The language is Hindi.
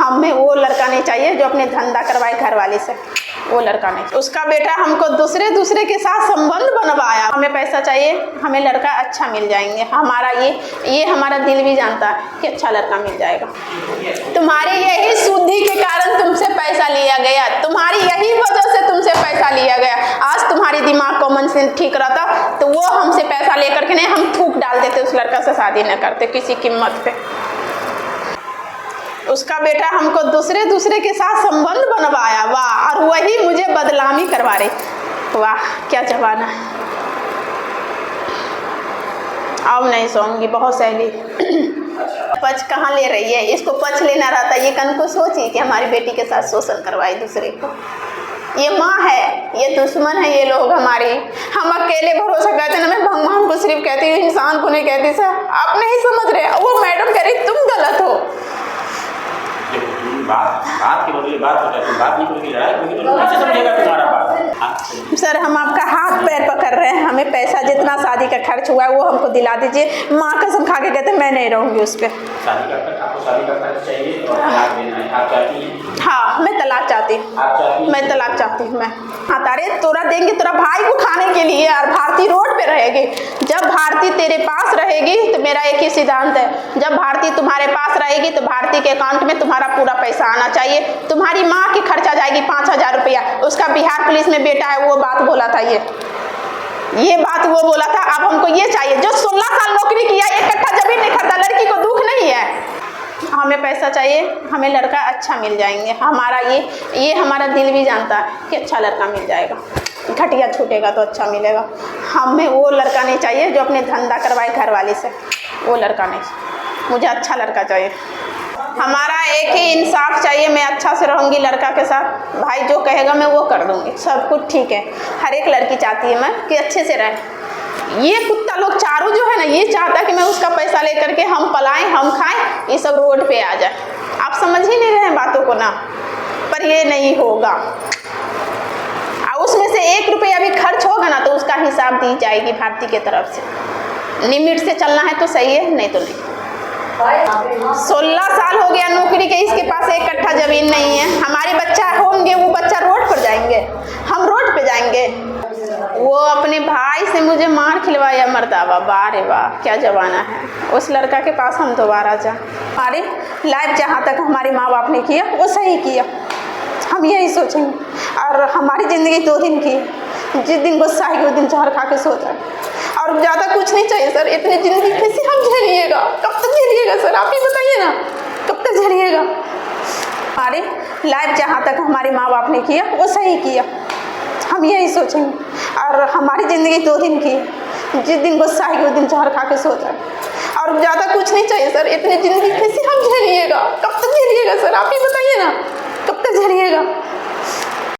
हमें वो लड़का नहीं चाहिए जो अपने धंधा करवाए घर वाले से, वो लड़का नहीं। उसका बेटा हमको दूसरे के साथ संबंध बनवाया। हमें पैसा चाहिए, हमें लड़का अच्छा मिल जाएंगे। हमारा ये हमारा दिल भी जानता है कि अच्छा लड़का मिल जाएगा। तुम्हारी यही शुद्धि के कारण तुमसे पैसा लिया गया, तुम्हारी यही वजह से तुमसे पैसा लिया गया। आज तुम्हारी दिमाग को मन से ठीक रहता तो वो हमसे पैसा लेकर के नहीं, हम थूक डाल देते, उस लड़का से शादी न करते किसी कीमत पे। उसका बेटा हमको दूसरे के साथ संबंध बनवाया, वाह, और वही मुझे बदनामी करवा रही। वाह क्या जमाना है। अब नहीं सोऊंगी, बहुत सहेली पच कहाँ ले रही है, इसको पच लेना रहता। ये कन को सोची कि हमारी बेटी के साथ शोषण करवाए दूसरे को। ये माँ है, ये दुश्मन है, ये लोग हमारे। हम अकेले भरोसा करते ना, मैं भगवान को सिर्फ कहती हूँ, इंसान को नहीं कहती। सर आप नहीं समझ रहे, वो मैडम कह रही तुम गलत हो। बात के बदले बात होता है, बात नहीं करोगी, लड़ाई करोगी तो कैसे समझेगा तुम्हारा बात। सर हम आपका हाथ पैर पकड़ रहे हैं, हमें पैसा जितना शादी का खर्च हुआ है वो हमको दिला दीजिए। माँ कसम खा के कहते मैं नहीं रहूँगी उस पर। आपको शादी का खर्च चाहिए और तलाक देना है, आप चाहती हैं? हाँ मैं तलाक चाहती हूँ, मैं तलाक चाहती हूँ। मैं हाँ तारे तोरा देंगे तेरा भाई को खाने के लिए, और भारती रोड पे रहेगी। जब भारती तेरे पास रहेगी तो मेरा एक ही सिद्धांत है, जब भारती तुम्हारे पास रहेगी तो भारती के अकाउंट में तुम्हारा पूरा पैसा आना चाहिए। तुम्हारी माँ की खर्चा जाएगी 5,000 रुपया, उसका बिहार पुलिस में बेटा है, वो बात बोला था, ये बात वो बोला था। अब हमको ये चाहिए, जो 16 साल नौकरी किया, 1 कट्ठा जमीन नहीं खरीदा, लड़की को दुख नहीं है। हमें पैसा चाहिए, हमें लड़का अच्छा मिल जाएंगे। हमारा ये हमारा दिल भी जानता है कि अच्छा लड़का मिल जाएगा। घटिया छूटेगा तो अच्छा मिलेगा। हमें वो लड़का नहीं चाहिए जो अपने धंधा करवाए घर वाले से, वो लड़का नहीं, मुझे अच्छा लड़का चाहिए। हमारा एक ही इंसाफ चाहिए, मैं अच्छा से रहूँगी लड़का के साथ, भाई जो कहेगा मैं वो कर दूँगी, सब कुछ ठीक है। हर एक लड़की चाहती है मैं कि अच्छे से रहे। ये कुत्ता लोग चारों जो है ना, ये चाहता कि मैं उसका पैसा लेकर के हम पलाएं, हम खाएं, ये सब रोड पे आ जाए। आप समझ ही नहीं रहे हैं बातों को ना, पर ये नहीं होगा। उसमें से 1 रुपया भी खर्च होगा ना तो उसका हिसाब दी जाएगी भारती के तरफ से। लिमिट से चलना है तो सही है, नहीं तो नहीं। 16 साल हो गया नौकरी के, इसके पास 1 कट्ठा जमीन नहीं है। हमारे बच्चा होंगे, वो बच्चा रोड पर जाएंगे, हम रोड पे जाएंगे। वो अपने भाई से मुझे मार खिलवाया मर्दावा, वाह रे वाह क्या जमाना है। उस लड़का के पास हम दोबारा जाएं। हमारी लाइफ जहाँ तक हमारे माँ बाप ने किया वो सही किया, हम यही सोचेंगे। और हमारी ज़िंदगी 2 दिन की, जिस दिन गुस्सा है उस दिन जहर खा के सो जाए, और ज़्यादा कुछ नहीं चाहिए सर। इतनी ज़िंदगी कैसे हम झेलिएगा, कब तक झेलिएगा सर, आप ही बताइए ना, कब तक झेलिएगा। हमारी लाइफ जहाँ तक हमारे माँ बाप ने किया वो सही किया, हम यही सोचेंगे। और हमारी ज़िंदगी 2 दिन की, जिस दिन गुस्सा है उस दिन जहर खा के सो जाए, और ज़्यादा कुछ नहीं चाहिए सर। इतनी ज़िंदगी कैसे हम झेलिएगा।